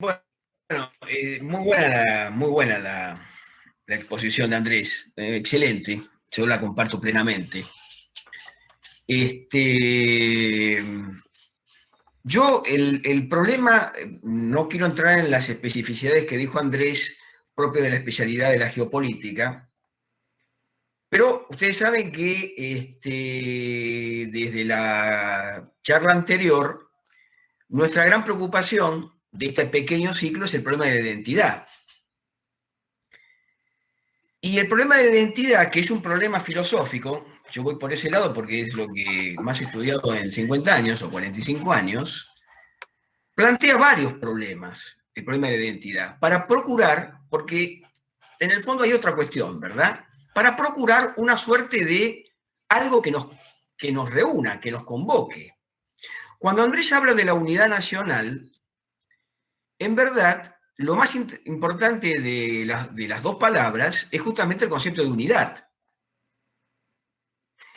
Bueno, muy buena la exposición de Andrés, excelente, yo la comparto plenamente. Este, el problema, no quiero entrar en las especificidades que dijo Andrés, propio de la especialidad de la geopolítica, pero ustedes saben que desde la charla anterior, nuestra gran preocupación de este pequeño ciclo es el problema de la identidad. Y el problema de la identidad, que es un problema filosófico, yo voy por ese lado porque es lo que más he estudiado en 50 años o 45 años, plantea varios problemas, el problema de la identidad, para procurar, porque en el fondo hay otra cuestión, ¿verdad? Para procurar una suerte de algo que nos reúna, que nos convoque. Cuando Andrés habla de la unidad nacional, en verdad, lo más importante de las dos palabras es justamente el concepto de unidad.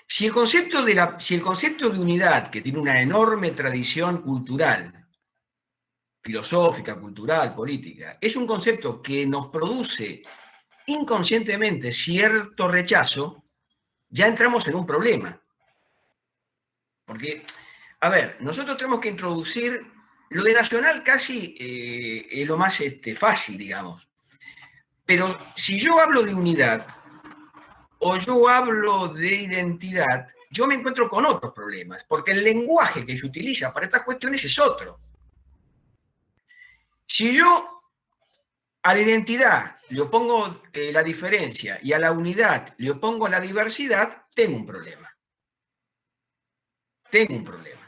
Si el concepto de unidad, que tiene una enorme tradición cultural, filosófica, cultural, política, es un concepto que nos produce inconscientemente cierto rechazo, ya entramos en un problema. Porque, a ver, nosotros tenemos que introducir lo de nacional casi es lo más fácil, digamos. Pero si yo hablo de unidad o yo hablo de identidad, yo me encuentro con otros problemas, porque el lenguaje que se utiliza para estas cuestiones es otro. Si yo a la identidad le opongo la diferencia y a la unidad le opongo la diversidad, tengo un problema. Tengo un problema.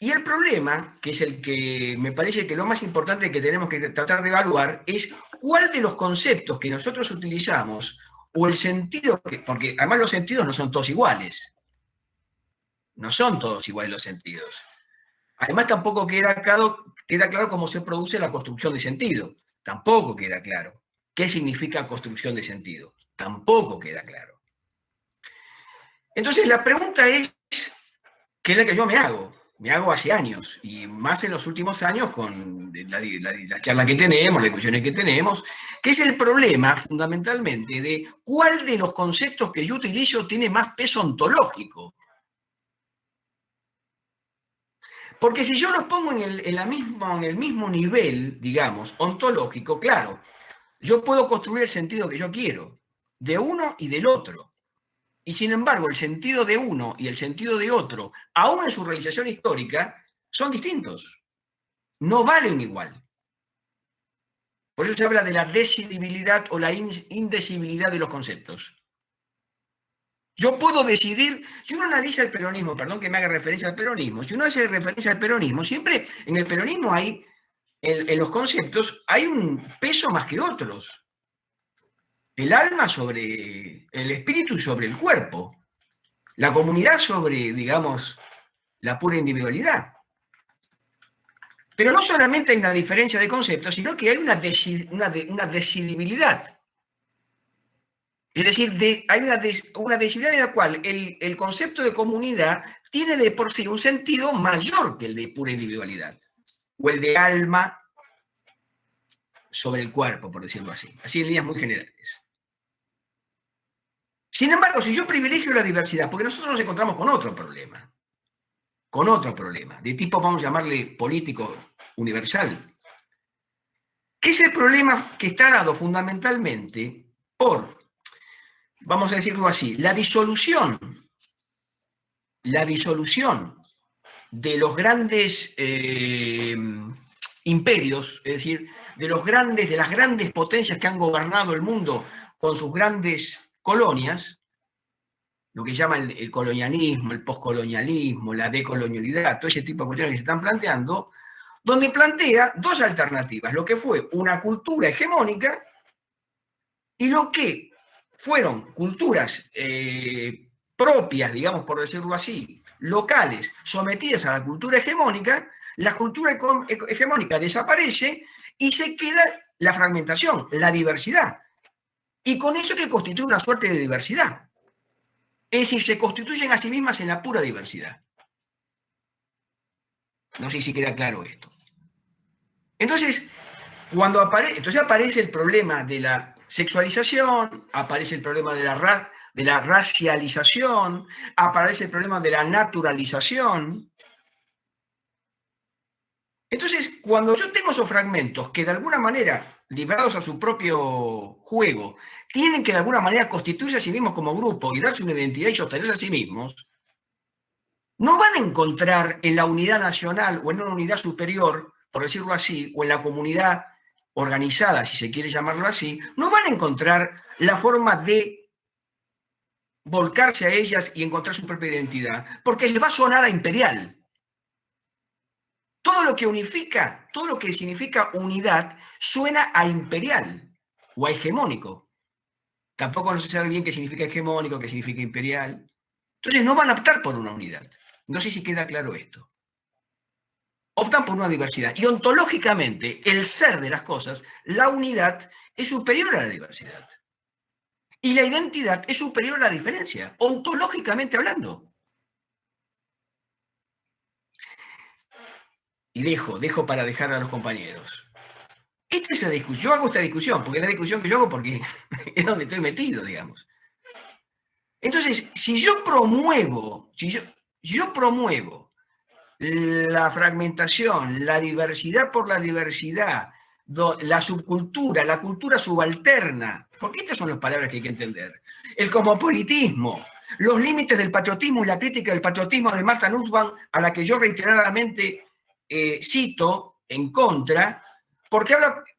Y el problema, que es el que me parece que lo más importante que tenemos que tratar de evaluar, es cuál de los conceptos que nosotros utilizamos o el sentido, porque además los sentidos no son todos iguales. No son todos iguales los sentidos. Además, tampoco queda claro cómo se produce la construcción de sentido. Tampoco queda claro. ¿Qué significa construcción de sentido? Tampoco queda claro. Entonces, la pregunta es, ¿qué es la que yo me hago? Me hago hace años, y más en los últimos años con la charla que tenemos, las discusiones que tenemos, que es el problema fundamentalmente de cuál de los conceptos que yo utilizo tiene más peso ontológico. Porque si yo los pongo en el mismo nivel, digamos, ontológico, claro, yo puedo construir el sentido que yo quiero, de uno y del otro. Y sin embargo, el sentido de uno y el sentido de otro, aún en su realización histórica, son distintos. No valen igual. Por eso se habla de la decidibilidad o la indecibilidad de los conceptos. Yo puedo decidir, si uno analiza el peronismo, perdón que me haga referencia al peronismo, si uno hace referencia al peronismo, siempre en el peronismo hay, en los conceptos, hay un peso más que otros. El alma sobre el espíritu sobre el cuerpo, la comunidad sobre, digamos, la pura individualidad. Pero no solamente hay una diferencia de conceptos, sino que hay una decidibilidad. Es decir, hay una decidibilidad en la cual el concepto de comunidad tiene de por sí un sentido mayor que el de pura individualidad, o el de alma sobre el cuerpo, por decirlo así en líneas muy generales. Sin embargo, si yo privilegio la diversidad, porque nosotros nos encontramos con otro problema, de tipo, vamos a llamarle político universal, que es el problema que está dado fundamentalmente por, vamos a decirlo así, la disolución de los grandes imperios, es decir, de las grandes potencias que han gobernado el mundo con sus grandes colonias, lo que llaman el colonialismo, el poscolonialismo, la decolonialidad, todo ese tipo de cuestiones que se están planteando, donde plantea dos alternativas, lo que fue una cultura hegemónica y lo que fueron culturas propias, digamos por decirlo así, locales, sometidas a la cultura hegemónica, la cultura hegemónica desaparece y se queda la fragmentación, la diversidad. Y con eso que constituye una suerte de diversidad. Es decir, se constituyen a sí mismas en la pura diversidad. No sé si queda claro esto. Entonces, entonces aparece el problema de la sexualización, aparece el problema de la racialización, aparece el problema de la naturalización. Entonces, cuando yo tengo esos fragmentos que de alguna manera, librados a su propio juego, tienen que de alguna manera constituirse a sí mismos como grupo y darse una identidad y sostenerse a sí mismos, no van a encontrar en la unidad nacional o en una unidad superior, por decirlo así, o en la comunidad organizada, si se quiere llamarlo así, no van a encontrar la forma de volcarse a ellas y encontrar su propia identidad, porque les va a sonar a imperial. Todo lo que unifica, todo lo que significa unidad, suena a imperial o a hegemónico. Tampoco no se sabe bien qué significa hegemónico, qué significa imperial. Entonces no van a optar por una unidad. No sé si queda claro esto. Optan por una diversidad. Y ontológicamente, el ser de las cosas, la unidad, es superior a la diversidad. Y la identidad es superior a la diferencia, ontológicamente hablando. Y dejo para dejar a los compañeros. Esta es la discusión. Yo hago esta discusión, porque es la discusión que yo hago porque es donde estoy metido, digamos. Entonces, si yo promuevo la fragmentación, la diversidad por la diversidad, la subcultura, la cultura subalterna, porque estas son las palabras que hay que entender, el cosmopolitismo, los límites del patriotismo y la crítica del patriotismo de Martha Nussbaum, a la que yo reiteradamente cito en contra, porque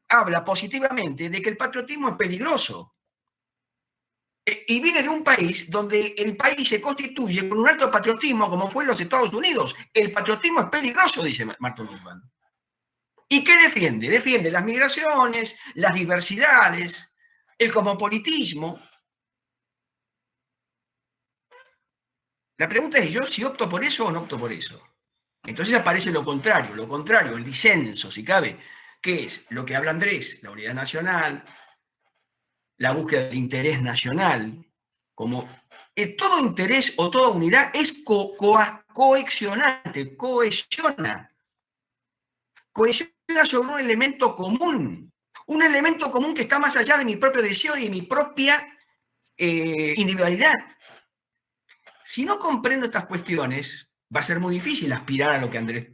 habla positivamente de que el patriotismo es peligroso. Y viene de un país donde el país se constituye con un alto patriotismo, como fue en los Estados Unidos. El patriotismo es peligroso, dice Martin Nussbaum. ¿Y qué defiende? Defiende las migraciones, las diversidades, el cosmopolitismo. La pregunta es yo si opto por eso o no opto por eso. Entonces aparece lo contrario, el disenso, si cabe, que es lo que habla Andrés, la unidad nacional, la búsqueda del interés nacional, como todo interés o toda unidad es cohesionante, cohesiona sobre un elemento común que está más allá de mi propio deseo y de mi propia individualidad. Si no comprendo estas cuestiones, va a ser muy difícil aspirar a lo que Andrés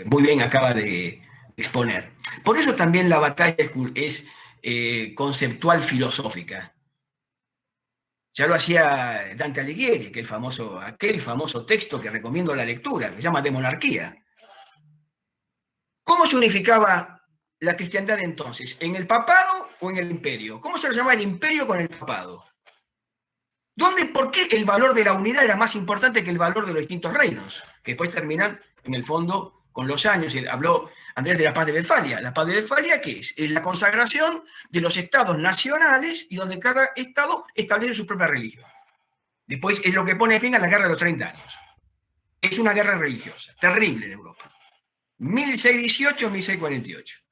muy bien acaba de exponer. Por eso también la batalla es conceptual filosófica. Ya lo hacía Dante Alighieri, aquel famoso texto que recomiendo la lectura, que se llama De Monarquía. ¿Cómo se unificaba la cristiandad entonces? ¿En el papado o en el imperio? ¿Cómo se lo llamaba el imperio con el papado? ¿Por qué el valor de la unidad era más importante que el valor de los distintos reinos? Que después terminan, en el fondo, con los años. Habló Andrés de la paz de Westfalia. ¿La paz de Westfalia qué es? Es la consagración de los estados nacionales y donde cada estado establece su propia religión. Después es lo que pone fin a la guerra de los 30 años. Es una guerra religiosa, terrible en Europa. 1618-1648.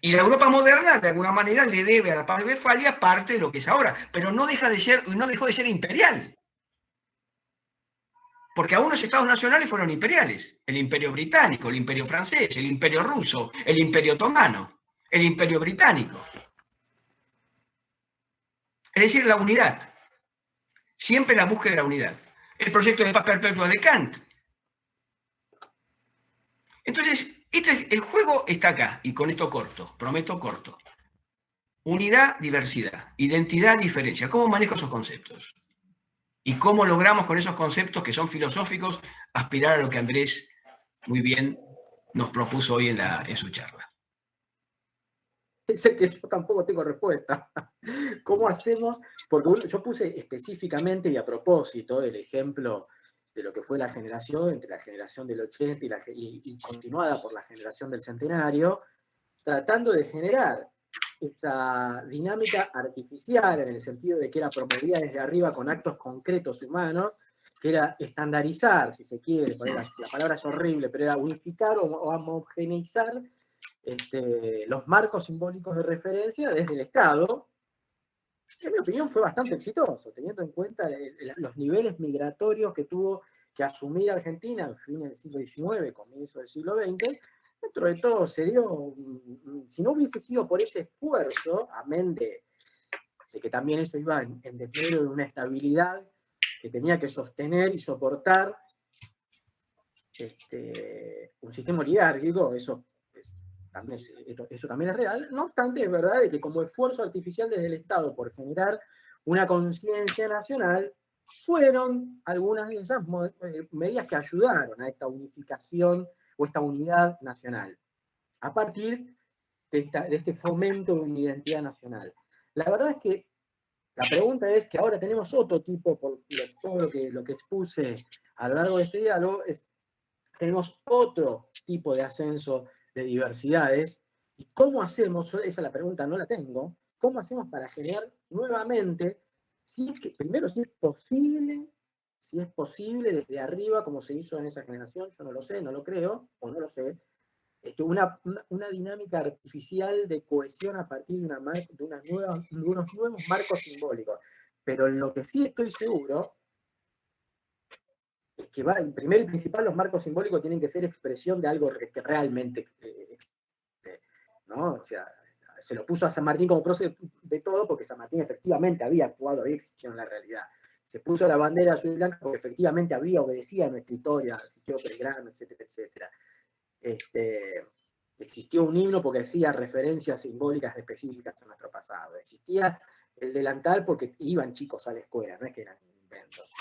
Y la Europa moderna, de alguna manera, le debe a la paz de Westfalia parte de lo que es ahora, pero no dejó de ser imperial. Porque aún los estados nacionales fueron imperiales. El imperio británico, el imperio francés, el imperio ruso, el imperio otomano, el imperio británico. Es decir, la unidad. Siempre la búsqueda de la unidad. El proyecto de paz perpetua de Kant. Entonces, el juego está acá, y con esto corto, prometo corto. Unidad, diversidad, identidad, diferencia. ¿Cómo manejo esos conceptos? ¿Y cómo logramos con esos conceptos que son filosóficos aspirar a lo que Andrés muy bien nos propuso hoy en su charla? Dice que yo tampoco tengo respuesta. ¿Cómo hacemos? Porque yo puse específicamente y a propósito el ejemplo de lo que fue la generación, entre la generación del 80 y continuada por la generación del centenario, tratando de generar esa dinámica artificial en el sentido de que era promovida desde arriba con actos concretos humanos, que era estandarizar, si se quiere, la palabra es horrible, pero era unificar o homogeneizar los marcos simbólicos de referencia desde el Estado, que en mi opinión fue bastante exitoso, teniendo en cuenta los niveles migratorios que tuvo que asumir Argentina en fines del siglo XIX, comienzo del siglo XX, dentro de todo se dio, si no hubiese sido por ese esfuerzo, amén de que también eso iba en desmedro de una estabilidad que tenía que sostener y soportar un sistema oligárquico, eso también es real. No obstante, es verdad de que como esfuerzo artificial desde el Estado por generar una conciencia nacional, fueron algunas de esas medidas que ayudaron a esta unificación o esta unidad nacional, a partir de este fomento de una identidad nacional. La verdad es que la pregunta es que ahora tenemos otro tipo, por todo lo que expuse a lo largo de este diálogo, tenemos otro tipo de ascenso de diversidades. ¿Y cómo hacemos? Esa es la pregunta, no la tengo. ¿Cómo hacemos para generar nuevamente, primero si es posible desde arriba, como se hizo en esa generación, yo no lo sé, no lo creo, o no lo sé, una dinámica artificial de cohesión a partir de unos nuevos marcos simbólicos? Pero en lo que sí estoy seguro es que primero y principal, los marcos simbólicos tienen que ser expresión de algo que realmente existe, ¿no? O sea, se lo puso a San Martín como prócer de todo porque San Martín efectivamente había actuado, había existido en la realidad. Se puso la bandera azul y blanca porque efectivamente obedecía a nuestra historia, existió Belgrano, etcétera, etcétera. Existió un himno porque hacía referencias simbólicas específicas a nuestro pasado. Existía el delantal porque iban chicos a la escuela, no es que eran inventos.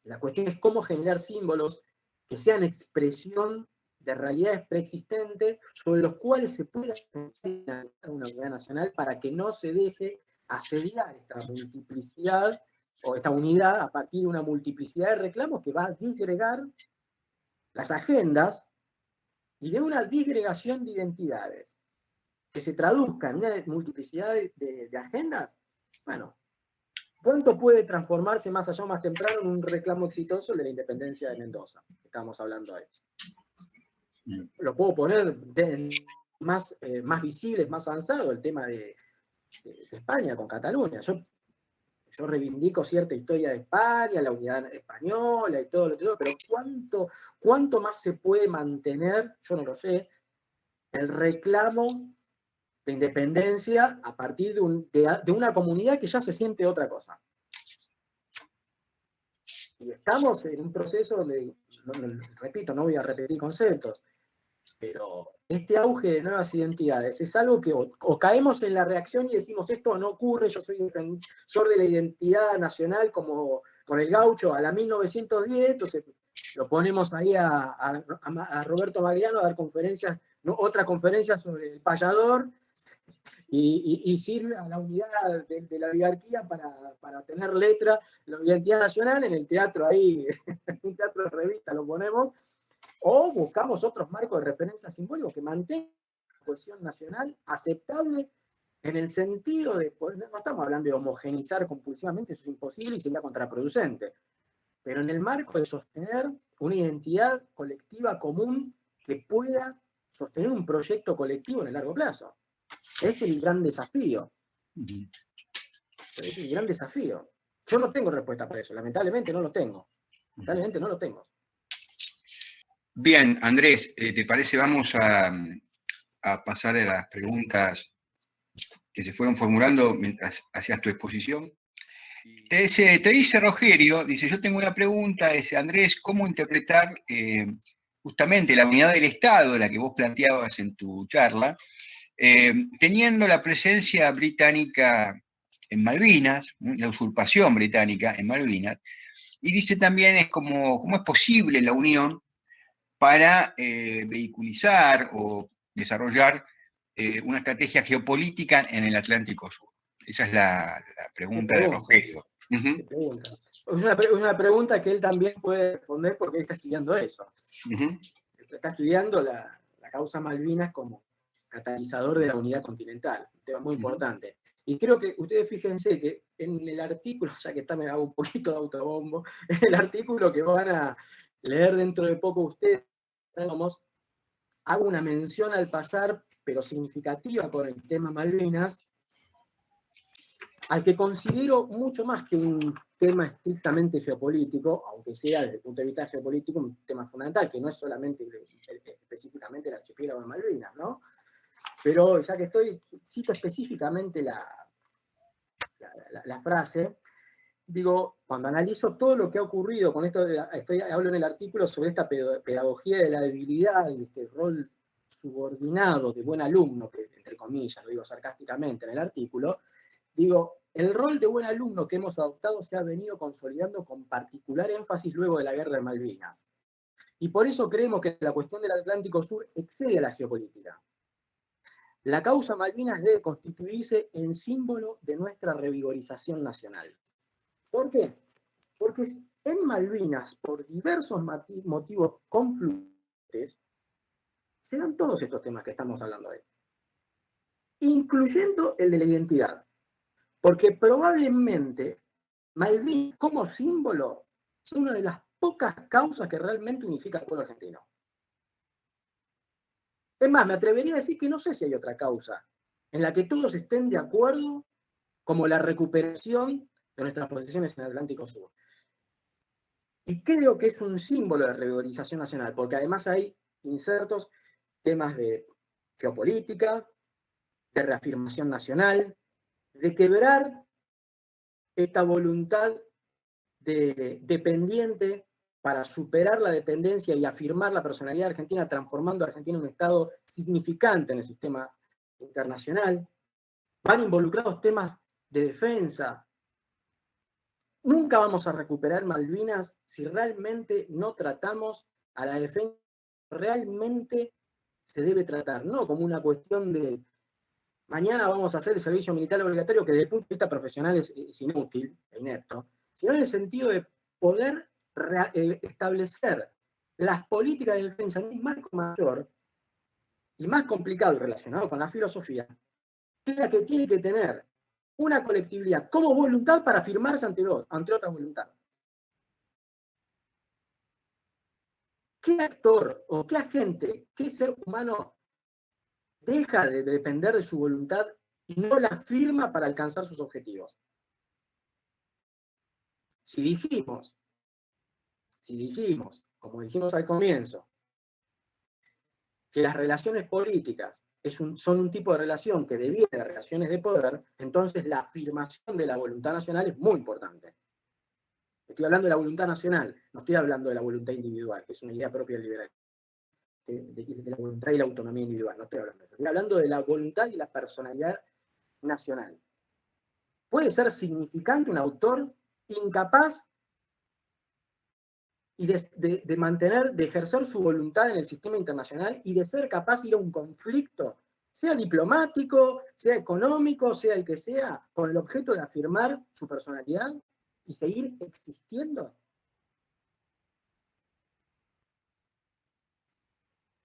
La cuestión es cómo generar símbolos que sean expresión de realidades preexistentes sobre los cuales se pueda generar una unidad nacional para que no se deje asediar esta multiplicidad o esta unidad a partir de una multiplicidad de reclamos que va a disgregar las agendas y de una disgregación de identidades que se traduzca en una multiplicidad de agendas. Bueno, ¿cuánto puede transformarse más allá o más temprano en un reclamo exitoso de la independencia de Mendoza? Que estamos hablando hoy. Lo puedo poner más visible, más avanzado, el tema de España con Cataluña. Yo reivindico cierta historia de España, la unidad española y todo lo que pero ¿cuánto más se puede mantener? Yo no lo sé, el reclamo de independencia a partir de una comunidad que ya se siente otra cosa. Y estamos en un proceso donde, repito, no voy a repetir conceptos, pero este auge de nuevas identidades es algo que o caemos en la reacción y decimos esto no ocurre, yo soy defensor de la identidad nacional como con el gaucho a la 1910, entonces lo ponemos ahí a Roberto Magliano a dar conferencias, ¿no? Otra conferencia sobre el payador, y sirve a la unidad de la oligarquía para tener letra, la identidad nacional en el teatro ahí, un teatro de revista lo ponemos, o buscamos otros marcos de referencia simbólicos que mantengan la cohesión nacional aceptable en el sentido de, no estamos hablando de homogeneizar compulsivamente, eso es imposible y sería contraproducente, pero en el marco de sostener una identidad colectiva común que pueda sostener un proyecto colectivo en el largo plazo. Es el gran desafío. Es el gran desafío. Yo no tengo respuesta para eso, lamentablemente no lo tengo. Lamentablemente no lo tengo. Bien, Andrés, ¿te parece? Vamos a pasar a las preguntas que se fueron formulando mientras hacías tu exposición. Te dice Rogerio, dice, yo tengo una pregunta, dice, Andrés, ¿cómo interpretar justamente la unidad del Estado, la que vos planteabas en tu charla, teniendo la presencia británica en Malvinas, la usurpación británica en Malvinas, y dice también es cómo es posible la unión para vehiculizar o desarrollar una estrategia geopolítica en el Atlántico Sur? Esa es la pregunta de Rogelio. Es una pregunta que él también puede responder porque él está estudiando eso. Está estudiando la causa Malvinas como catalizador de la unidad continental, un tema muy importante. Y creo que ustedes fíjense que en el artículo, ya que me hago un poquito de autobombo, en el artículo que van a leer dentro de poco ustedes, hago una mención al pasar, pero significativa por el tema Malvinas, al que considero mucho más que un tema estrictamente geopolítico, aunque sea desde el punto de vista geopolítico un tema fundamental, que no es solamente específicamente el archipiélago de Malvinas, ¿no? Pero ya que cito específicamente la frase, digo, cuando analizo todo lo que ha ocurrido con esto, hablo en el artículo sobre esta pedagogía de la debilidad y este rol subordinado de buen alumno, que entre comillas, lo digo sarcásticamente en el artículo, digo, el rol de buen alumno que hemos adoptado se ha venido consolidando con particular énfasis luego de la guerra de Malvinas. Y por eso creemos que la cuestión del Atlántico Sur excede a la geopolítica. La causa Malvinas debe constituirse en símbolo de nuestra revigorización nacional. ¿Por qué? Porque en Malvinas, por diversos motivos confluentes, se dan todos estos temas que estamos hablando hoy, incluyendo el de la identidad. Porque probablemente Malvinas como símbolo es una de las pocas causas que realmente unifica al pueblo argentino. Es más, me atrevería a decir que no sé si hay otra causa en la que todos estén de acuerdo como la recuperación de nuestras posesiones en el Atlántico Sur. Y creo que es un símbolo de revigorización nacional, porque además hay insertos temas de geopolítica, de reafirmación nacional, de quebrar esta voluntad dependiente para superar la dependencia y afirmar la personalidad argentina, transformando a Argentina en un Estado significante en el sistema internacional. Van involucrados temas de defensa. Nunca vamos a recuperar Malvinas si realmente no tratamos a la defensa realmente se debe tratar, no como una cuestión de mañana vamos a hacer el servicio militar obligatorio, que desde el punto de vista profesional es inútil, inepto, sino en el sentido de poder establecer las políticas de defensa en un marco mayor y más complicado y relacionado con la filosofía, que es la que tiene que tener una colectividad como voluntad para afirmarse ante otra voluntad. ¿Qué actor o qué agente, qué ser humano deja de depender de su voluntad y no la firma para alcanzar sus objetivos? Si dijimos, como dijimos al comienzo, que las relaciones políticas son un tipo de relación que deviene de relaciones de poder, entonces la afirmación de la voluntad nacional es muy importante. Estoy hablando de la voluntad nacional, no estoy hablando de la voluntad individual, que es una idea propia del liberalismo. De la voluntad y la autonomía individual, no estoy hablando de eso. Estoy hablando de la voluntad y la personalidad nacional. Puede ser significante un autor incapaz y de mantener, de ejercer su voluntad en el sistema internacional y de ser capaz de ir a un conflicto, sea diplomático, sea económico, sea el que sea, con el objeto de afirmar su personalidad y seguir existiendo.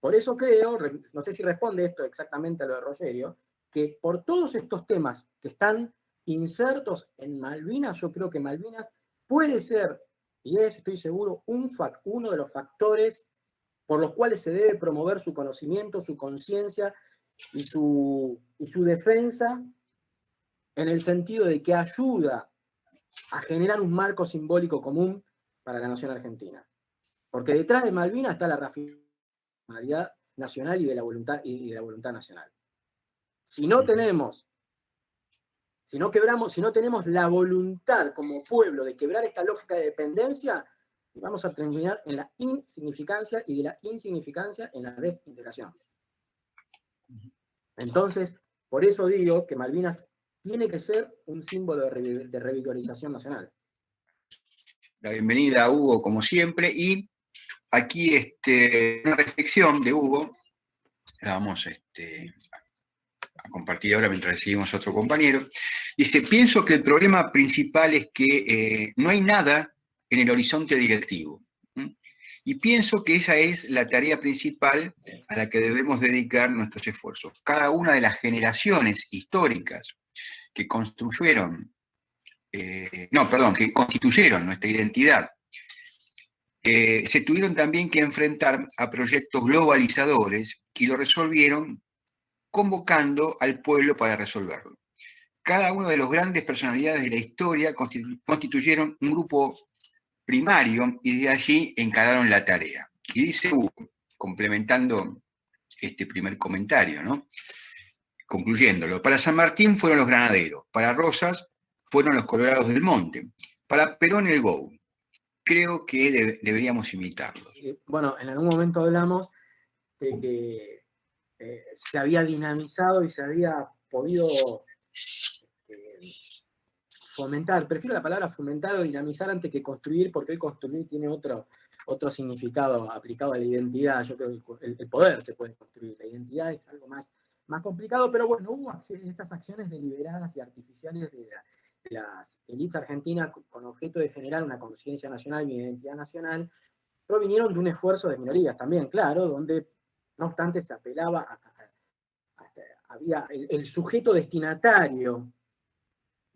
Por eso creo, no sé si responde esto exactamente a lo de Rogerio, que por todos estos temas que están insertos en Malvinas, yo creo que Malvinas puede ser, y estoy seguro, uno de los factores por los cuales se debe promover su conocimiento, su conciencia y su defensa, en el sentido de que ayuda a generar un marco simbólico común para la nación argentina. Porque detrás de Malvinas está la racionalidad nacional y de la voluntad nacional. Si no tenemos la voluntad como pueblo de quebrar esta lógica de dependencia, vamos a terminar en la insignificancia y de la insignificancia en la desintegración. Entonces, por eso digo que Malvinas tiene que ser un símbolo de revigorización nacional. La bienvenida a Hugo, como siempre, y aquí una reflexión de Hugo, la vamos a compartir ahora mientras recibimos a otro compañero. Dice, pienso que el problema principal es que no hay nada en el horizonte directivo. Y pienso que esa es la tarea principal a la que debemos dedicar nuestros esfuerzos. Cada una de las generaciones históricas que constituyeron nuestra identidad, se tuvieron también que enfrentar a proyectos globalizadores y lo resolvieron convocando al pueblo para resolverlo. cada uno de los grandes personalidades de la historia constituyeron un grupo primario y de allí encararon la tarea. Y dice Hugo, complementando este primer comentario, ¿no? Concluyéndolo, para San Martín fueron los granaderos, para Rosas fueron los colorados del monte, para Perón el GOU. Creo que deberíamos imitarlos. Bueno, en algún momento hablamos de que se había dinamizado y se había podido fomentar, prefiero la palabra fomentar o dinamizar antes que construir, porque hoy construir tiene otro significado aplicado a la identidad. Yo creo que el poder se puede construir, la identidad es algo más complicado, pero bueno, hubo estas acciones deliberadas y artificiales de las élites argentinas con objeto de generar una conciencia nacional y una identidad nacional, provinieron de un esfuerzo de minorías también, claro, donde no obstante se apelaba había el sujeto destinatario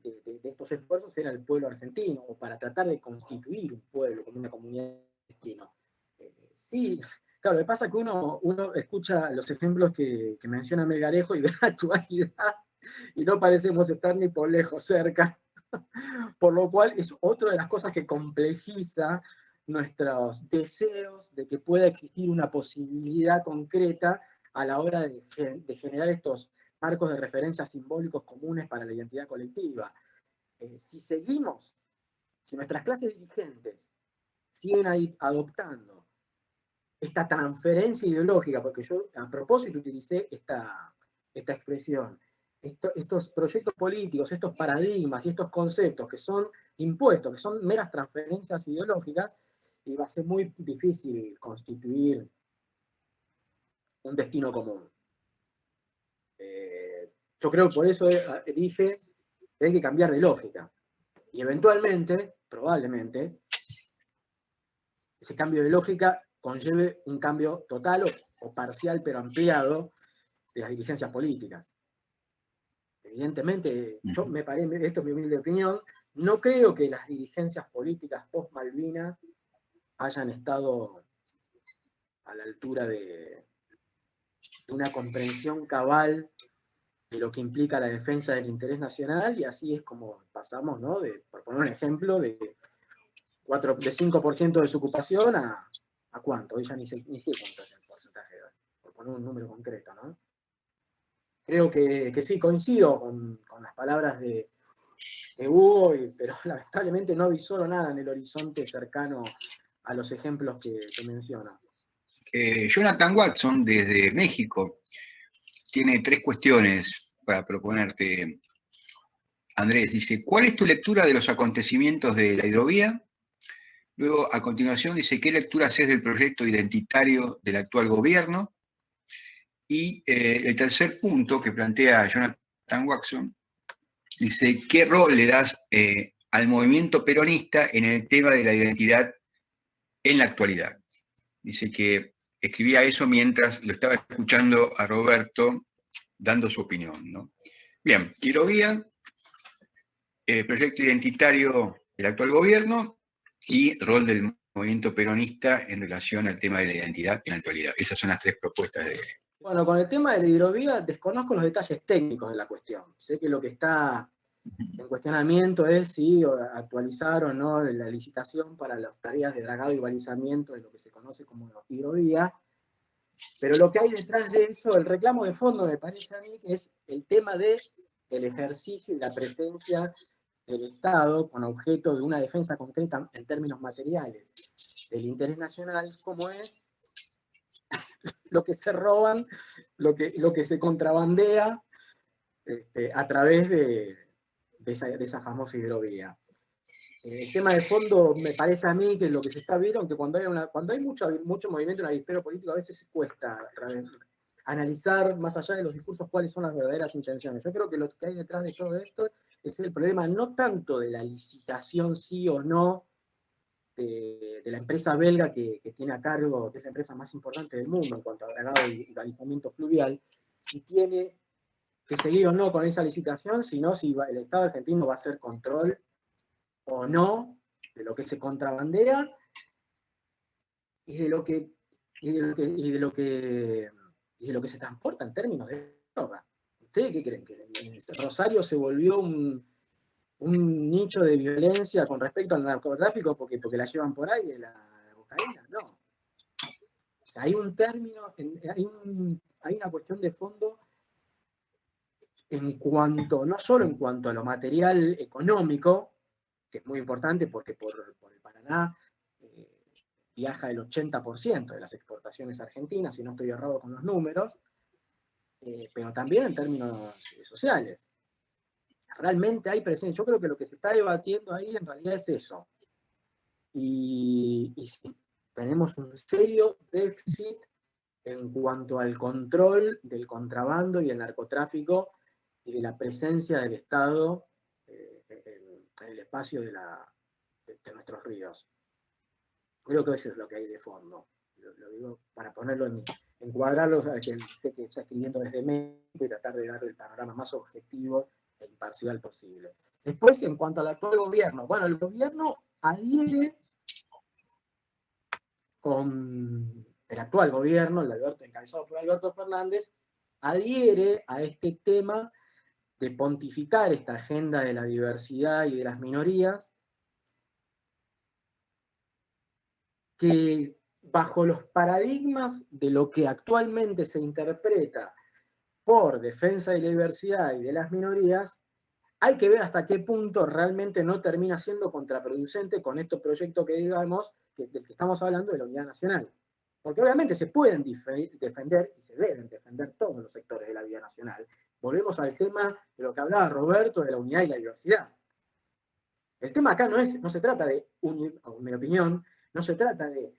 de estos esfuerzos era el pueblo argentino, o para tratar de constituir un pueblo como una comunidad de destino. Sí, claro, lo que pasa es que uno escucha los ejemplos que menciona Melgarejo y ve la actualidad y no parecemos estar ni por lejos cerca, por lo cual es otra de las cosas que complejiza nuestros deseos de que pueda existir una posibilidad concreta a la hora de generar estos marcos de referencia simbólicos comunes para la identidad colectiva. Si nuestras clases dirigentes siguen adoptando esta transferencia ideológica, porque yo a propósito utilicé esta expresión, estos proyectos políticos, estos paradigmas y estos conceptos que son impuestos, que son meras transferencias ideológicas, y va a ser muy difícil constituir un destino común. Yo creo que por eso dije que hay que cambiar de lógica. Y eventualmente, probablemente, ese cambio de lógica conlleve un cambio total o parcial, pero ampliado, de las dirigencias políticas. Evidentemente, esto es mi humilde opinión, no creo que las dirigencias políticas post-Malvinas hayan estado a la altura de una comprensión cabal de lo que implica la defensa del interés nacional, y así es como pasamos, ¿no? Por poner un ejemplo, de 5% de su ocupación a ¿cuánto? Hoy ya ni sé cuánto es el porcentaje, por poner un número concreto, ¿no? Creo que sí, coincido con las palabras de Hugo, pero lamentablemente no avisoro nada en el horizonte cercano a los ejemplos que menciona. Jonathan Watson, desde México, tiene 3 cuestiones para proponerte. Andrés dice, ¿cuál es tu lectura de los acontecimientos de la hidrovía? Luego, a continuación, dice, ¿qué lectura haces del proyecto identitario del actual gobierno? Y el tercer punto que plantea Jonathan Watson, dice, ¿qué rol le das al movimiento peronista en el tema de la identidad en la actualidad? Dice que escribía eso mientras lo estaba escuchando a Roberto dando su opinión, ¿no? Bien, hidrovía, proyecto identitario del actual gobierno y rol del movimiento peronista en relación al tema de la identidad en la actualidad. Esas son las 3 propuestas de... Bueno, con el tema de la hidrovía desconozco los detalles técnicos de la cuestión. Sé que lo que está en cuestionamiento es si actualizar o no la licitación para las tareas de dragado y balizamiento de lo que se conoce como hidrovía, pero lo que hay detrás de eso, el reclamo de fondo, me parece a mí, es el tema del ejercicio y la presencia del Estado con objeto de una defensa concreta en términos materiales del interés nacional, como es lo que se roban, lo que se contrabandea a través de esa famosa hidrovía. El tema de fondo me parece a mí que lo que se está viendo, que cuando hay mucho movimiento en el avispero político, a veces cuesta analizar más allá de los discursos cuáles son las verdaderas intenciones. Yo creo que lo que hay detrás de todo esto es el problema no tanto de la licitación sí o no de la empresa belga que tiene a cargo, que es la empresa más importante del mundo en cuanto a dragado y balizamiento fluvial, si tiene que seguir o no con esa licitación, sino si el Estado argentino va a hacer control o no de lo que se contrabandea y de lo que se transporta en términos de droga. ¿Ustedes qué creen? ¿Que Rosario se volvió un nicho de violencia con respecto al narcotráfico porque la llevan por ahí de la cocaína? No. Hay un término, hay una cuestión de fondo en cuanto, no solo en cuanto a lo material económico, que es muy importante porque por el Paraná viaja el 80% de las exportaciones argentinas, si no estoy errado con los números, pero también en términos sociales. Realmente hay presencia. Yo creo que lo que se está debatiendo ahí en realidad es eso. Y sí, tenemos un serio déficit en cuanto al control del contrabando y el narcotráfico y de la presencia del Estado en el espacio de nuestros ríos. Creo que eso es lo que hay de fondo. Lo digo para ponerlo encuadrarlo a que está escribiendo desde México y tratar de darle el panorama más objetivo e imparcial posible. Después, en cuanto al actual gobierno, bueno, el gobierno adhiere con el actual gobierno, encabezado por Alberto Fernández, adhiere a este tema de pontificar esta agenda de la diversidad y de las minorías, que bajo los paradigmas de lo que actualmente se interpreta por defensa de la diversidad y de las minorías, hay que ver hasta qué punto realmente no termina siendo contraproducente con estos proyectos que digamos, del que estamos hablando de la unidad nacional. Porque obviamente se pueden defender y se deben defender todos los sectores de la vida nacional. Volvemos al tema de lo que hablaba Roberto de la unidad y la diversidad. El tema acá no se trata de, en mi opinión, no se trata de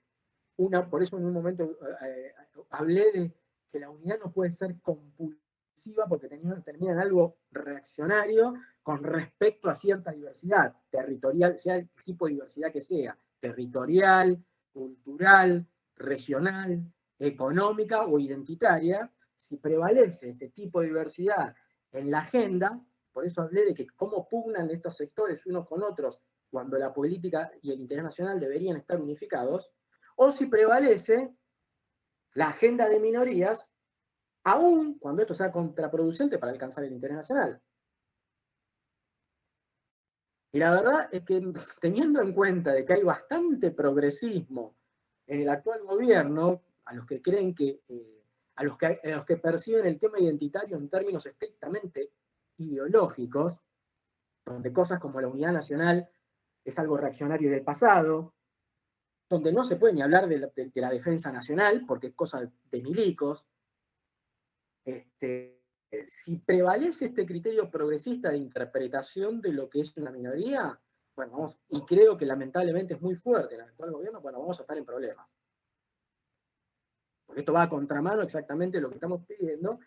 por eso en un momento hablé de que la unidad no puede ser compulsiva porque termina en algo reaccionario con respecto a cierta diversidad territorial, sea el tipo de diversidad que sea, territorial, cultural, regional, económica o identitaria. Si prevalece este tipo de diversidad en la agenda, por eso hablé de que cómo pugnan estos sectores unos con otros cuando la política y el interés nacional deberían estar unificados, o si prevalece la agenda de minorías, aún cuando esto sea contraproducente para alcanzar el interés nacional. Y la verdad es que teniendo en cuenta de que hay bastante progresismo en el actual gobierno, a los que creen que, a los que perciben el tema identitario en términos estrictamente ideológicos, donde cosas como la unidad nacional es algo reaccionario del pasado, donde no se puede ni hablar de la defensa nacional, porque es cosa de milicos. Si prevalece este criterio progresista de interpretación de lo que es una minoría, bueno, y creo que lamentablemente es muy fuerte en el actual gobierno, bueno, vamos a estar en problemas. Porque esto va a contramano exactamente lo que estamos pidiendo,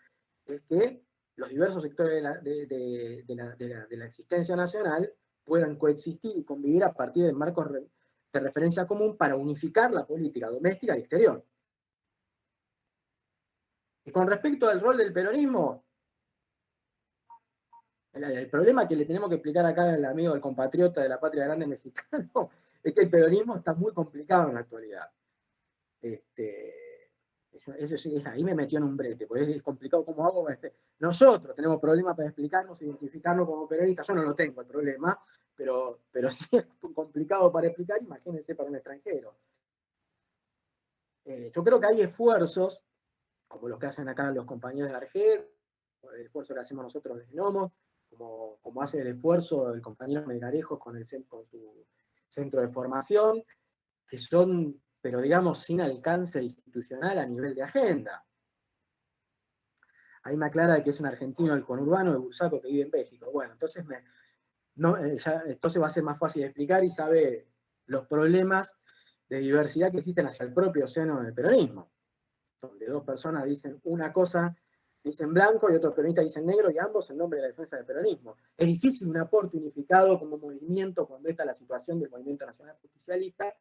es que los diversos sectores de la existencia nacional puedan coexistir y convivir a partir de marcos de referencia común para unificar la política doméstica y exterior. Y con respecto al rol del peronismo, el problema que le tenemos que explicar acá al amigo, al compatriota de la patria grande mexicano, es que el peronismo está muy complicado en la actualidad. Ahí me metió en un brete, porque es complicado cómo hago. Nosotros tenemos problemas para explicarnos, identificarnos como peronistas. Yo no lo tengo el problema, pero sí es complicado para explicar, imagínense para un extranjero. Yo creo que hay esfuerzos, como los que hacen acá los compañeros de Argel, el esfuerzo que hacemos nosotros desde Nomo, como hace el esfuerzo el compañero Melgarejo con su centro de formación, que son, pero digamos, sin alcance institucional a nivel de agenda. Ahí me aclara que es un argentino del conurbano de Bursaco que vive en México. Bueno, entonces, entonces va a ser más fácil explicar y sabe los problemas de diversidad que existen hacia el propio seno del peronismo, donde dos personas dicen una cosa, dicen blanco, y otros peronistas dicen negro, y ambos en nombre de la defensa del peronismo. Es difícil un aporte unificado como movimiento cuando está la situación del movimiento nacional justicialista,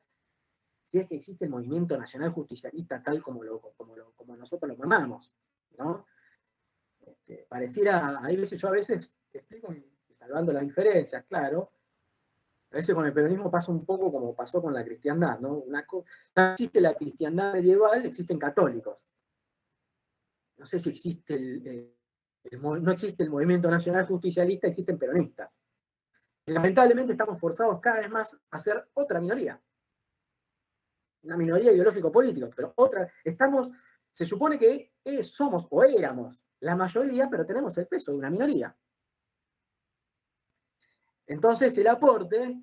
si es que existe el movimiento nacional justicialista tal como nosotros lo mamamos, ¿no? Pareciera, yo a veces explico, salvando las diferencias, claro, a veces con el peronismo pasa un poco como pasó con la cristiandad, ¿no? Existe la cristiandad medieval, existen católicos. No sé si existe No existe el movimiento nacional justicialista, existen peronistas. Y lamentablemente estamos forzados cada vez más a ser otra minoría. Una minoría ideológico-política, pero otra. Se supone que somos o éramos la mayoría, pero tenemos el peso de una minoría. Entonces el aporte,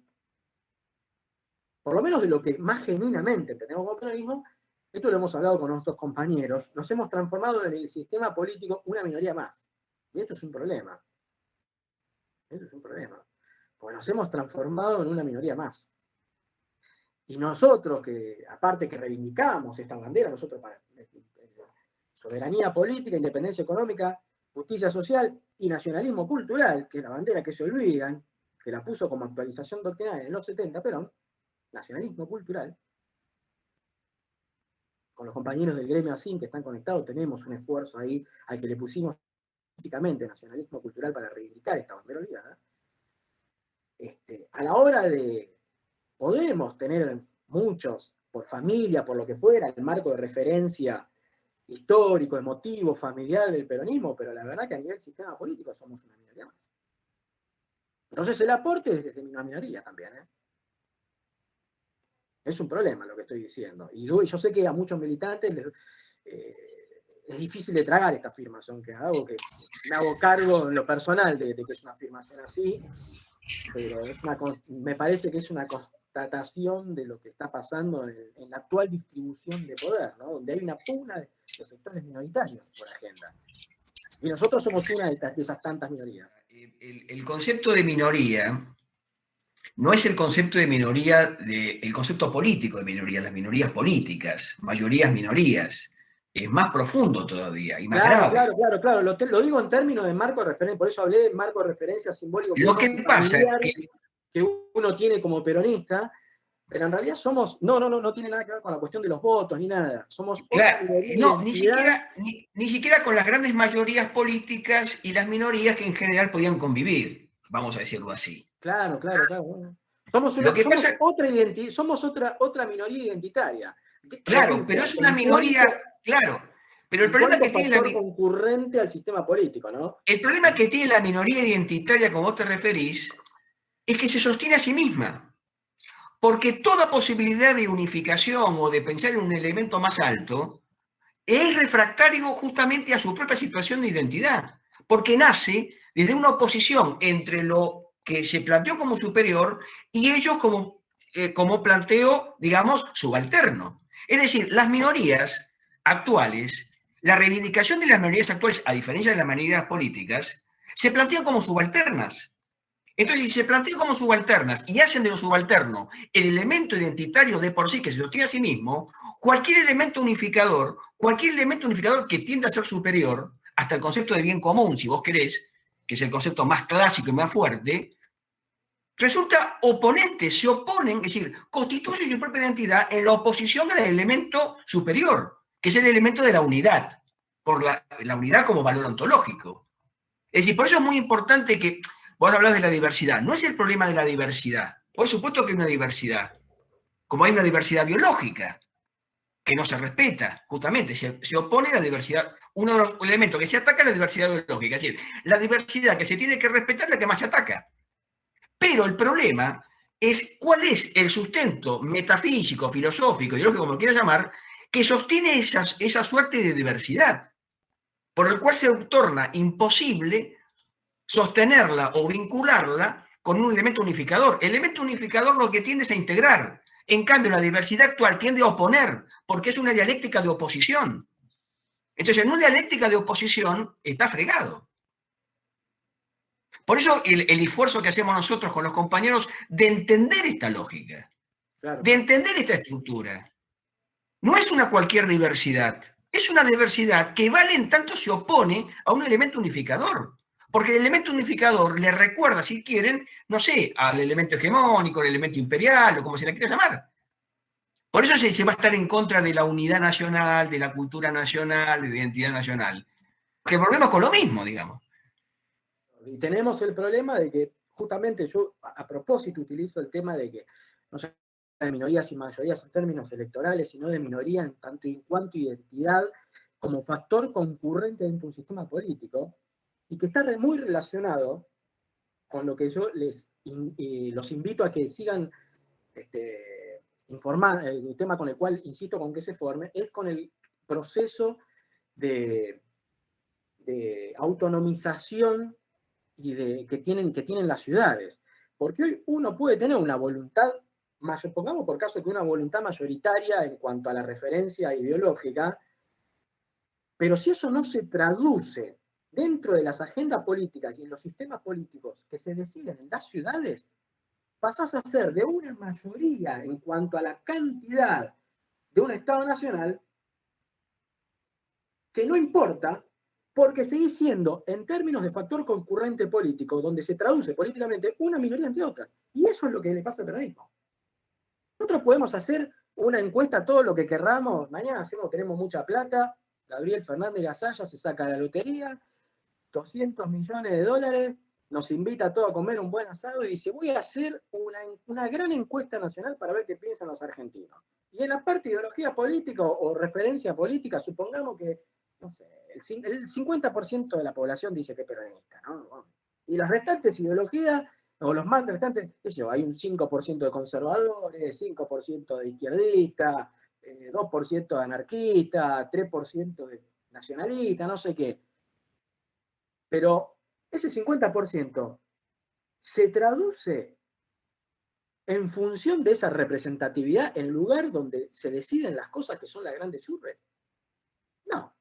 por lo menos de lo que más genuinamente tenemos como peronismo, esto lo hemos hablado con nuestros compañeros, nos hemos transformado en el sistema político una minoría más. Y esto es un problema. Esto es un problema. Porque nos hemos transformado en una minoría más. Y nosotros, que aparte que reivindicamos esta bandera, nosotros para soberanía política, independencia económica, justicia social y nacionalismo cultural, que es la bandera que se olvidan, que la puso como actualización doctrinal en los 70 Perón, nacionalismo cultural. Con los compañeros del gremio ASIN que están conectados, tenemos un esfuerzo ahí al que le pusimos básicamente nacionalismo cultural para reivindicar esta bandera olvidada. A la hora de podemos tener muchos, por familia, por lo que fuera, el marco de referencia histórico, emotivo, familiar del peronismo, pero la verdad que a nivel sistema político somos una minoría más. Entonces el aporte es desde una minoría también, ¿eh? Es un problema lo que estoy diciendo. Y yo sé que a muchos militantes es difícil de tragar esta afirmación que hago, que me hago cargo en lo personal de que es una afirmación así, pero me parece que es una constatación de lo que está pasando en la actual distribución de poder, ¿no? Donde hay una pugna de los sectores minoritarios por agenda. Y nosotros somos una de esas tantas minorías. El concepto de minoría no es el concepto de minoría, el concepto político de minoría, las minorías políticas, mayorías, minorías. Es más profundo todavía y más grave. Claro. Lo digo en términos de marco de referencia, por eso hablé de marco de referencia simbólico Lo que pasa es que uno tiene como peronista, pero en realidad somos, no tiene nada que ver con la cuestión de los votos ni nada. Somos claro, otra minoría. ni siquiera con las grandes mayorías políticas y las minorías que en general podían convivir, vamos a decirlo así. Claro. Somos otra minoría identitaria. Claro, pero es una minoría, claro. Pero el problema que tiene concurrente al sistema político, ¿no? El problema que tiene la minoría identitaria, como vos te referís, es que se sostiene a sí misma. Porque toda posibilidad de unificación o de pensar en un elemento más alto es refractario justamente a su propia situación de identidad. Porque nace desde una oposición entre lo que se planteó como superior y ellos como planteo, digamos, subalterno. Es decir, las minorías actuales, la reivindicación de las minorías actuales, a diferencia de las minorías políticas, se plantean como subalternas. Entonces, si se plantean como subalternas y hacen de lo subalterno el elemento identitario de por sí que se sostiene a sí mismo, cualquier elemento unificador que tiende a ser superior, hasta el concepto de bien común, si vos querés, que es el concepto más clásico y más fuerte, resulta oponente, se oponen, es decir, constituye su propia identidad en la oposición al elemento superior, que es el elemento de la unidad, por la unidad como valor ontológico. Es decir, por eso es muy importante que vos hablás de la diversidad. No es el problema de la diversidad. Por supuesto que hay una diversidad, como hay una diversidad biológica, que no se respeta, justamente, se opone a la diversidad. Uno de los elementos que se ataca es la diversidad biológica, es decir, la diversidad que se tiene que respetar es la que más se ataca. Pero el problema es cuál es el sustento metafísico, filosófico, ideológico, como lo quieras llamar, que sostiene esa suerte de diversidad, por el cual se torna imposible sostenerla o vincularla con un elemento unificador. El elemento unificador lo que tiende es a integrar. En cambio, la diversidad actual tiende a oponer, porque es una dialéctica de oposición. Entonces, en una dialéctica de oposición está fregado. Por eso el esfuerzo que hacemos nosotros con los compañeros de entender esta lógica, de entender esta estructura. No es una cualquier diversidad, es una diversidad que vale en tanto se opone a un elemento unificador. Porque el elemento unificador le recuerda, si quieren, no sé, al elemento hegemónico, al elemento imperial, o como se le quiera llamar. Por eso se va a estar en contra de la unidad nacional, de la cultura nacional, de la identidad nacional. Porque volvemos con lo mismo, digamos. Y tenemos el problema de que, justamente yo a propósito utilizo el tema de que no se de minorías y mayorías en términos electorales, sino de minoría en tanto y en cuanto identidad como factor concurrente dentro de un sistema político, y que está muy relacionado con lo que yo los invito a que sigan informar, el tema con el cual insisto con que se forme, es con el proceso de autonomización que tienen las ciudades. Porque hoy uno puede tener una voluntad, pongamos por caso que una voluntad mayoritaria en cuanto a la referencia ideológica, pero si eso no se traduce dentro de las agendas políticas y en los sistemas políticos que se deciden en las ciudades, pasás a ser de una mayoría en cuanto a la cantidad de un Estado nacional que no importa, porque seguís siendo, en términos de factor concurrente político, donde se traduce políticamente una minoría ante otras. Y eso es lo que le pasa al peronismo. Nosotros podemos hacer una encuesta, todo lo que querramos. Mañana tenemos mucha plata. Gabriel Fernández Gasalla se saca la lotería, 200 millones de dólares, nos invita a todos a comer un buen asado y dice, voy a hacer una gran encuesta nacional para ver qué piensan los argentinos. Y en la parte de ideología política o referencia política, supongamos que, no sé, el 50% de la población dice que es peronista, ¿no? Y las restantes ideologías, o los más restantes, hay un 5% de conservadores, 5% de izquierdistas, 2% de anarquistas, 3% de nacionalistas, no sé qué. Pero ese 50% se traduce en función de esa representatividad en el lugar donde se deciden las cosas que son las grandes urbes. No.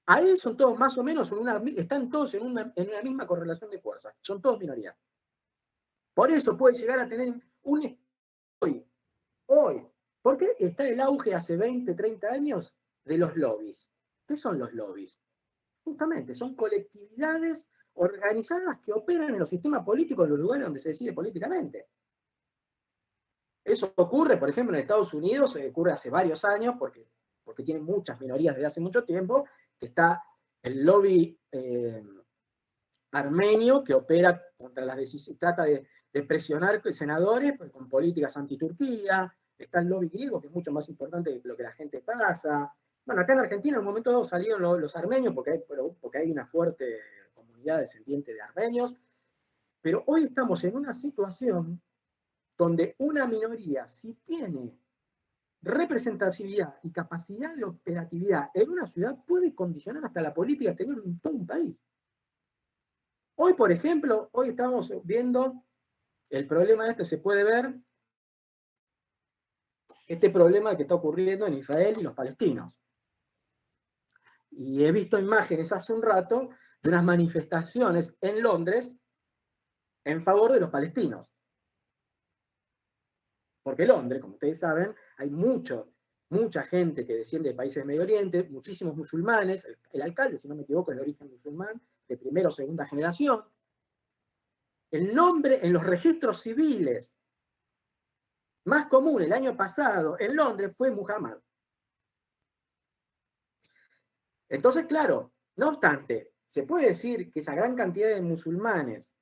Ahí son todos más o menos, están todos en una misma correlación de fuerzas. Son todos minorías. Por eso puede llegar a tener hoy. ¿Por qué está el auge hace 20, 30 años de los lobbies? ¿Qué son los lobbies? Justamente, son colectividades organizadas que operan en los sistemas políticos en los lugares donde se decide políticamente. Eso ocurre, por ejemplo, en Estados Unidos, ocurre hace varios años, porque tienen muchas minorías desde hace mucho tiempo, que está el lobby armenio que opera contra las decisiones, trata de presionar senadores con políticas anti-Turquía. Está el lobby griego, que es mucho más importante de lo que la gente pasa. Bueno, acá en Argentina en un momento dado salieron los armenios porque hay una fuerte comunidad descendiente de armenios, pero hoy estamos en una situación donde una minoría, si tiene representatividad y capacidad de operatividad en una ciudad, puede condicionar hasta la política exterior en todo un país. Hoy, por ejemplo, hoy estamos viendo el problema se puede ver, este problema que está ocurriendo en Israel y los palestinos. Y he visto imágenes hace un rato de unas manifestaciones en Londres en favor de los palestinos. Porque Londres, como ustedes saben, hay mucha gente que desciende de países del Medio Oriente, muchísimos musulmanes. El alcalde, si no me equivoco, es de origen musulmán, de primera o segunda generación. El nombre en los registros civiles más común el año pasado en Londres fue Muhammad. Entonces, claro, no obstante, se puede decir que esa gran cantidad de musulmanes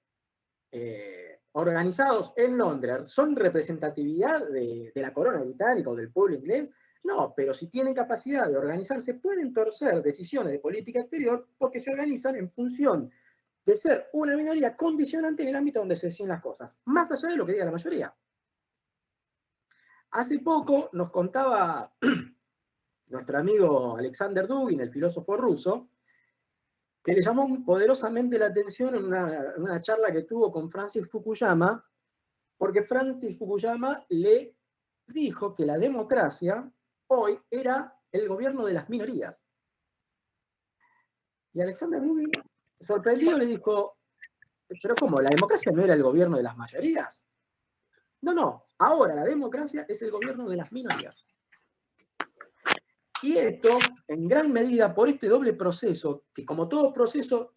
organizados en Londres son representatividad de la corona británica o del pueblo inglés. No, pero si tienen capacidad de organizarse, pueden torcer decisiones de política exterior porque se organizan en función de ser una minoría condicionante en el ámbito donde se deciden las cosas, más allá de lo que diga la mayoría. Hace poco nos contaba nuestro amigo Alexander Dugin, el filósofo ruso, que le llamó poderosamente la atención en una charla que tuvo con Francis Fukuyama, porque Francis Fukuyama le dijo que la democracia hoy era el gobierno de las minorías. Y Alexander Dugin, sorprendido, le dijo, ¿pero cómo? ¿La democracia no era el gobierno de las mayorías? No, ahora la democracia es el gobierno de las minorías. Y esto, en gran medida, por este doble proceso, que como todo proceso,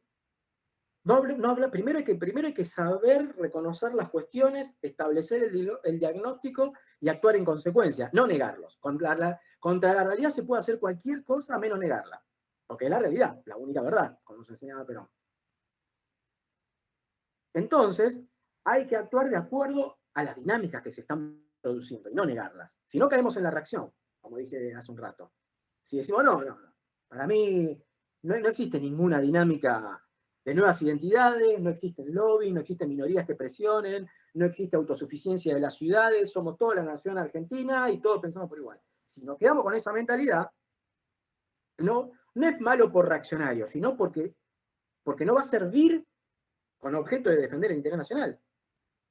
primero hay que saber reconocer las cuestiones, establecer el diagnóstico y actuar en consecuencia, no negarlos. Contra la realidad se puede hacer cualquier cosa menos negarla, porque es la realidad, la única verdad, como nos enseñaba Perón. Entonces, hay que actuar de acuerdo a las dinámicas que se están produciendo y no negarlas. Si no, caemos en la reacción, como dije hace un rato. Si decimos, no, para mí no existe ninguna dinámica de nuevas identidades, no existen lobbies, no existen minorías que presionen, no existe autosuficiencia de las ciudades, somos toda la nación argentina y todos pensamos por igual. Si nos quedamos con esa mentalidad, no es malo por reaccionario, sino porque no va a servir con objeto de defender el interés nacional.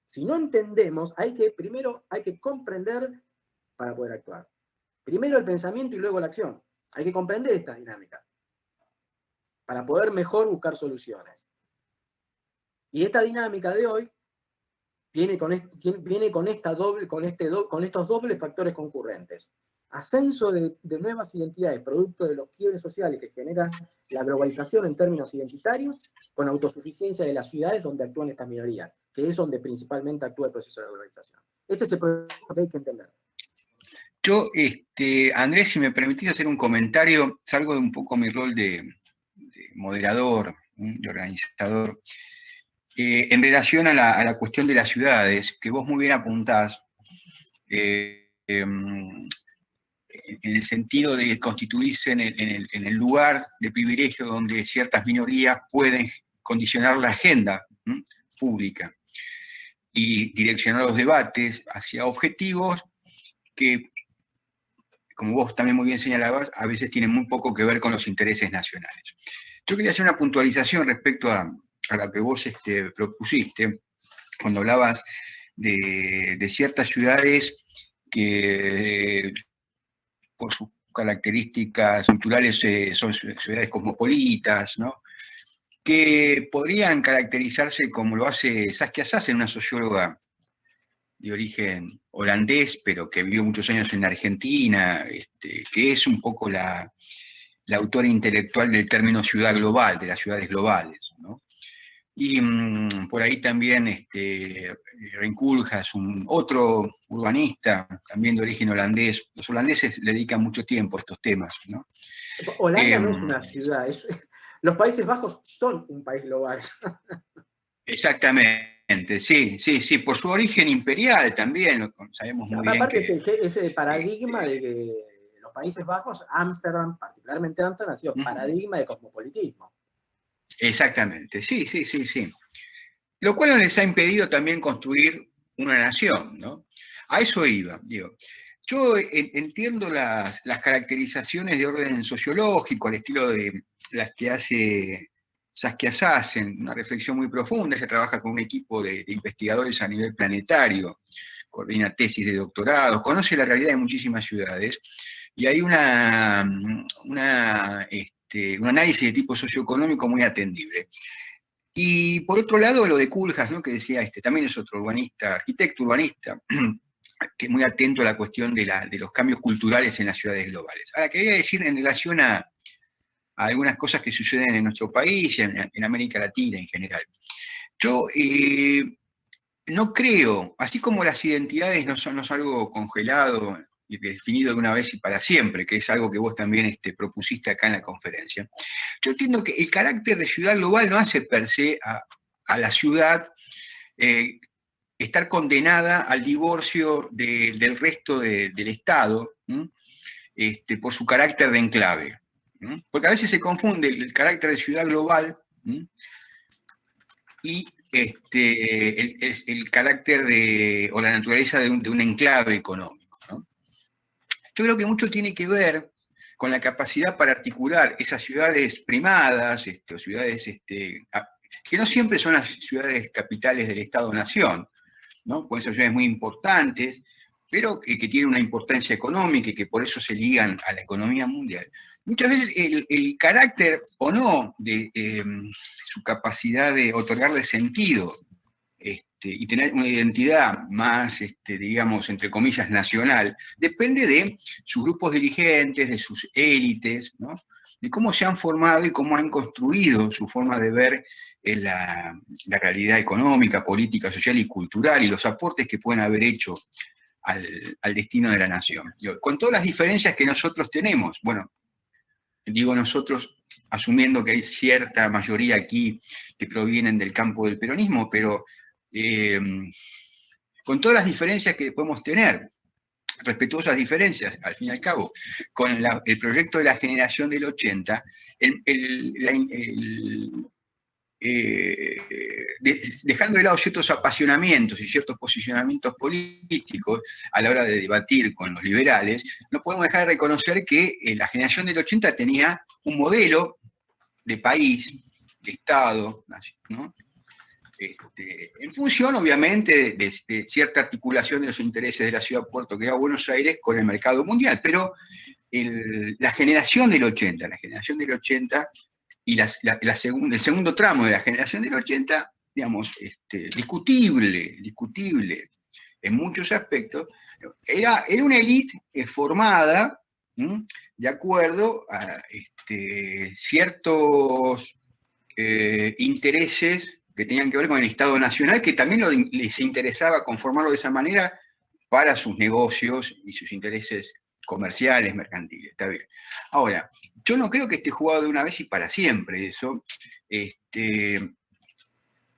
Si no entendemos, primero hay que comprender para poder actuar. Primero el pensamiento y luego la acción. Hay que comprender estas dinámicas para poder mejor buscar soluciones. Y esta dinámica de hoy viene con estos dobles factores concurrentes. Ascenso de nuevas identidades, producto de los quiebres sociales que genera la globalización en términos identitarios, con autosuficiencia de las ciudades donde actúan estas minorías, que es donde principalmente actúa el proceso de globalización. Este es el proceso que hay que entender. Yo, Andrés, si me permitís hacer un comentario, salgo de un poco mi rol de moderador, de organizador, en relación a la cuestión de las ciudades, que vos muy bien apuntás, en el sentido de constituirse en el lugar de privilegio donde ciertas minorías pueden condicionar la agenda pública y direccionar los debates hacia objetivos que, como vos también muy bien señalabas, a veces tienen muy poco que ver con los intereses nacionales. Yo quería hacer una puntualización respecto a lo que vos propusiste, cuando hablabas de ciertas ciudades que por sus características culturales son ciudades cosmopolitas, ¿no? Que podrían caracterizarse como lo hace Saskia Sassen, una socióloga de origen holandés, pero que vivió muchos años en Argentina, que es un poco la autora intelectual del término ciudad global, de las ciudades globales, ¿no? Y por ahí también Renkulhas, otro urbanista, también de origen holandés. Los holandeses le dedican mucho tiempo a estos temas, ¿no? Holanda no es una ciudad, los Países Bajos son un país global. Exactamente, sí, por su origen imperial también, sabemos muy bien Aparte que... ese paradigma de que los Países Bajos, Ámsterdam, particularmente Ámsterdam, ha sido paradigma de cosmopolitismo. Exactamente, sí. Lo cual no les ha impedido también construir una nación, ¿no? A eso iba, digo. Yo entiendo las caracterizaciones de orden sociológico, al estilo de las que hace Saskia Sassen, una reflexión muy profunda. Ella trabaja con un equipo de investigadores a nivel planetario, coordina tesis de doctorado, conoce la realidad de muchísimas ciudades, y hay un análisis de tipo socioeconómico muy atendible. Y por otro lado, lo de Kulhas, ¿no? Que decía, también es otro urbanista, arquitecto urbanista, que es muy atento a la cuestión de los cambios culturales en las ciudades globales. Ahora, quería decir en relación a algunas cosas que suceden en nuestro país y en América Latina en general. Yo no creo, así como las identidades no son algo congelado y definido de una vez y para siempre, que es algo que vos también propusiste acá en la conferencia, yo entiendo que el carácter de ciudad global no hace per se a la ciudad estar condenada al divorcio del resto del Estado por su carácter de enclave. Porque a veces se confunde el carácter de ciudad global y el carácter o la naturaleza de un enclave económico, ¿no? Yo creo que mucho tiene que ver con la capacidad para articular esas ciudades primadas, o ciudades que no siempre son las ciudades capitales del Estado-Nación, ¿no? Pueden ser ciudades muy importantes, pero que tienen una importancia económica y que por eso se ligan a la economía mundial. Muchas veces el carácter o no de su capacidad de otorgarle sentido y tener una identidad más, digamos, entre comillas, nacional, depende de sus grupos dirigentes, de sus élites, ¿no? De cómo se han formado y cómo han construido su forma de ver la realidad económica, política, social y cultural, y los aportes que pueden haber hecho al destino de la nación. Con todas las diferencias que nosotros tenemos, bueno, digo nosotros asumiendo que hay cierta mayoría aquí que provienen del campo del peronismo, pero con todas las diferencias que podemos tener, respetuosas diferencias, al fin y al cabo, con el proyecto de la generación del 80, dejando de lado ciertos apasionamientos y ciertos posicionamientos políticos a la hora de debatir con los liberales, no podemos dejar de reconocer que la generación del 80 tenía un modelo de país, de Estado, ¿no? En función, obviamente, de cierta articulación de los intereses de la ciudad-puerto, que era Buenos Aires, con el mercado mundial. Pero la generación del 80 y el segundo tramo de la generación del 80, digamos, discutible en muchos aspectos, era una élite formada, ¿m?, de acuerdo a ciertos intereses que tenían que ver con el Estado Nacional, que también les interesaba conformarlo de esa manera para sus negocios y sus intereses comerciales, mercantiles, está bien. Ahora, yo no creo que esté jugado de una vez y para siempre eso,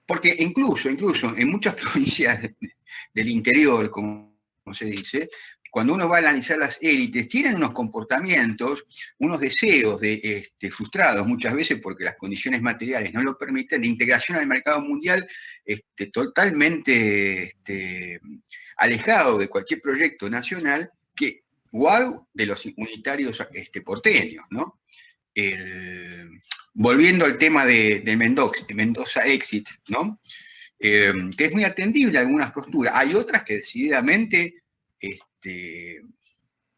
porque incluso en muchas provincias del interior, como se dice, cuando uno va a analizar las élites, tienen unos comportamientos, unos deseos frustrados muchas veces porque las condiciones materiales no lo permiten, de integración al mercado mundial totalmente alejado de cualquier proyecto nacional, que igual de los unitarios porteños, ¿no? Volviendo al tema de Mendoza Exit, ¿no? Que es muy atendible a algunas posturas. Hay otras que decididamente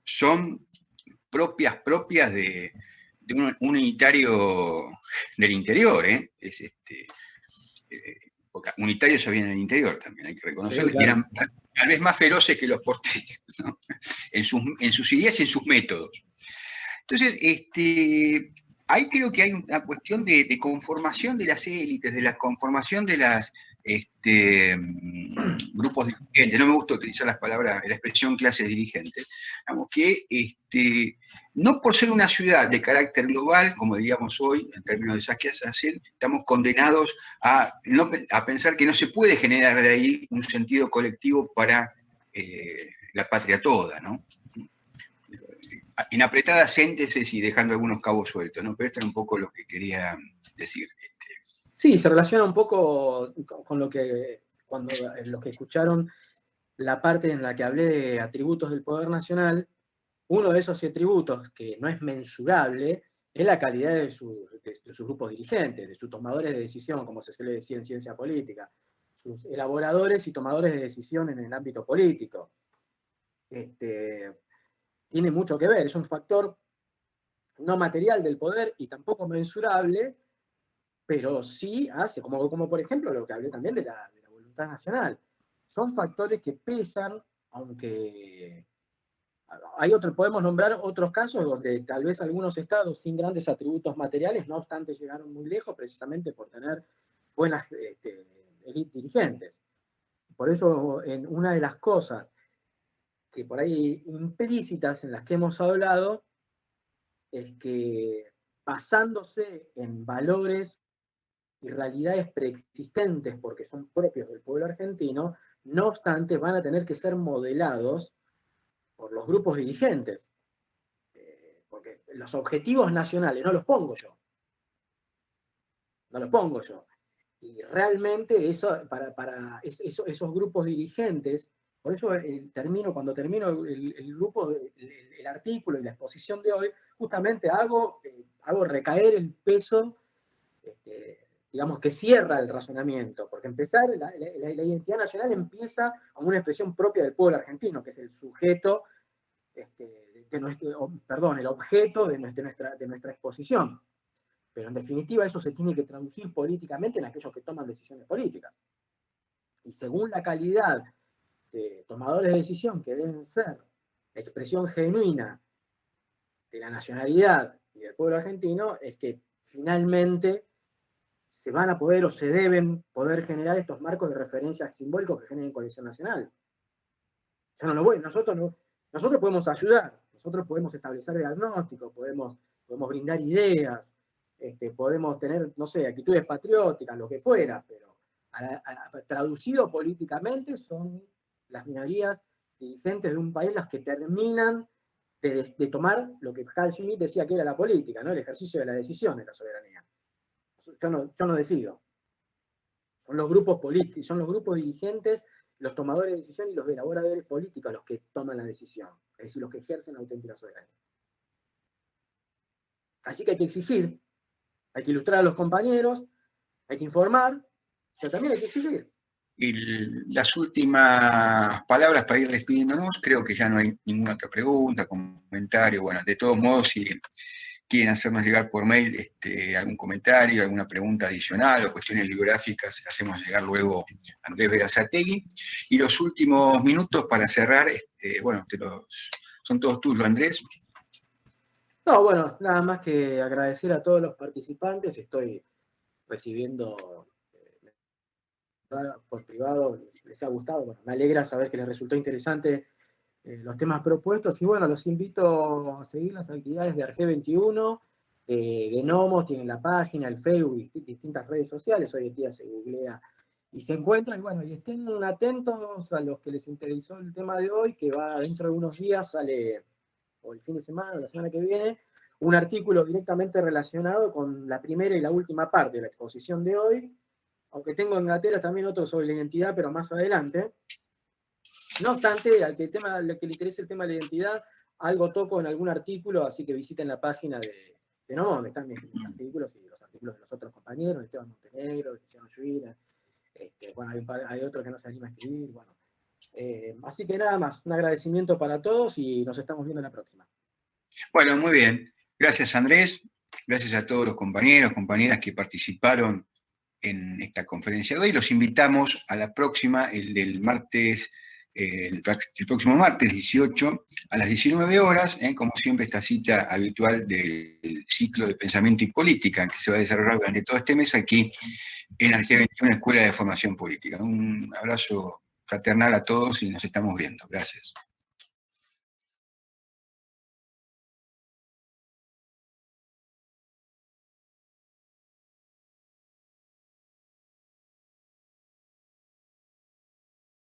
son propias de un unitario del interior, ¿eh? Porque unitarios había en el interior también, hay que reconocerlo, sí, claro. Y eran tal vez más feroces que los porteños, ¿no? en sus ideas y en sus métodos. Entonces, ahí creo que hay una cuestión de conformación de las élites, de la conformación de las grupos dirigentes. No me gusta utilizar la expresión clases dirigentes, digamos, que no por ser una ciudad de carácter global, como diríamos hoy, en términos de Saskia Sassen, estamos condenados a pensar que no se puede generar de ahí un sentido colectivo para la patria toda, ¿no? En apretada síntesis y dejando algunos cabos sueltos, ¿no? Pero esto era un poco lo que quería decir. Sí, se relaciona un poco con lo que, cuando los que escucharon la parte en la que hablé de atributos del poder nacional, uno de esos atributos que no es mensurable es la calidad de sus grupos dirigentes, de sus tomadores de decisión, como se suele decir en ciencia política, sus elaboradores y tomadores de decisión en el ámbito político. Tiene mucho que ver, es un factor no material del poder y tampoco mensurable, pero sí hace, como por ejemplo lo que hablé también de la voluntad nacional. Son factores que pesan, aunque podemos nombrar otros casos donde tal vez algunos estados sin grandes atributos materiales, no obstante, llegaron muy lejos precisamente por tener buenas élites dirigentes. Por eso, en una de las cosas que por ahí implícitas en las que hemos hablado, es que basándose en valores y realidades preexistentes porque son propios del pueblo argentino, no obstante van a tener que ser modelados por los grupos dirigentes. Porque los objetivos nacionales no los pongo yo. No los pongo yo. Y realmente eso, esos grupos dirigentes, por eso cuando termino el artículo y la exposición de hoy, justamente hago recaer el peso, digamos, que cierra el razonamiento, porque empezar, la identidad nacional empieza como una expresión propia del pueblo argentino, que es el sujeto, el objeto de nuestra exposición. Pero en definitiva eso se tiene que traducir políticamente en aquellos que toman decisiones políticas. Y según la calidad de tomadores de decisión que deben ser la expresión genuina de la nacionalidad y del pueblo argentino, es que finalmente se van a poder o se deben poder generar estos marcos de referencia simbólicos que generen cohesión nacional. Yo no lo voy, nosotros podemos ayudar, nosotros podemos establecer diagnósticos, podemos brindar ideas, podemos tener, no sé, actitudes patrióticas, lo que fuera, pero traducido políticamente son las minorías dirigentes de un país las que terminan de tomar lo que Carl Schmitt decía que era la política, ¿no? El ejercicio de la decisión de la soberanía. Yo no decido, Son los grupos políticos, son los grupos dirigentes, los tomadores de decisión y los elaboradores políticos los que toman la decisión, es decir, los que ejercen la auténtica soberanía. Así que hay que exigir, hay que ilustrar a los compañeros, hay que informar, pero también hay que exigir. Y las últimas palabras para ir despidiéndonos, creo que ya no hay ninguna otra pregunta, comentario. Bueno, de todos modos, si quieren hacernos llegar por mail algún comentario, alguna pregunta adicional o cuestiones bibliográficas, se las hacemos llegar luego a Andrés Berazategui. Y los últimos minutos para cerrar, bueno, son todos tuyos, Andrés. No, bueno, nada más que agradecer a todos los participantes. Estoy recibiendo por privado, les ha gustado. Bueno, me alegra saber que les resultó interesante los temas propuestos. Y bueno, los invito a seguir las actividades de Arge21, de Nomos, tienen la página, el Facebook, distintas redes sociales. Hoy en día se googlea y se encuentran. Y bueno, y estén atentos a los que les interesó el tema de hoy, que va dentro de unos días, sale, o el fin de semana, o la semana que viene, un artículo directamente relacionado con la primera y la última parte de la exposición de hoy, aunque tengo en gatera también otro sobre la identidad, pero más adelante. No obstante, al que le interese el tema de la identidad, algo toco en algún artículo, así que visiten la página de Nomo, donde están mis artículos y los artículos de los otros compañeros, de Esteban Montenegro, de Luciano Schwiner. Bueno, hay otro que no se anima a escribir. Bueno. Así que nada más, un agradecimiento para todos y nos estamos viendo en la próxima. Bueno, muy bien. Gracias, Andrés. Gracias a todos los compañeros, compañeras que participaron en esta conferencia de hoy. Los invitamos a la próxima, el próximo martes 18 a las 19 horas, como siempre, esta cita habitual del ciclo de pensamiento y política que se va a desarrollar durante todo este mes aquí en Arge21, Escuela de Formación Política. Un abrazo fraternal a todos y nos estamos viendo. Gracias.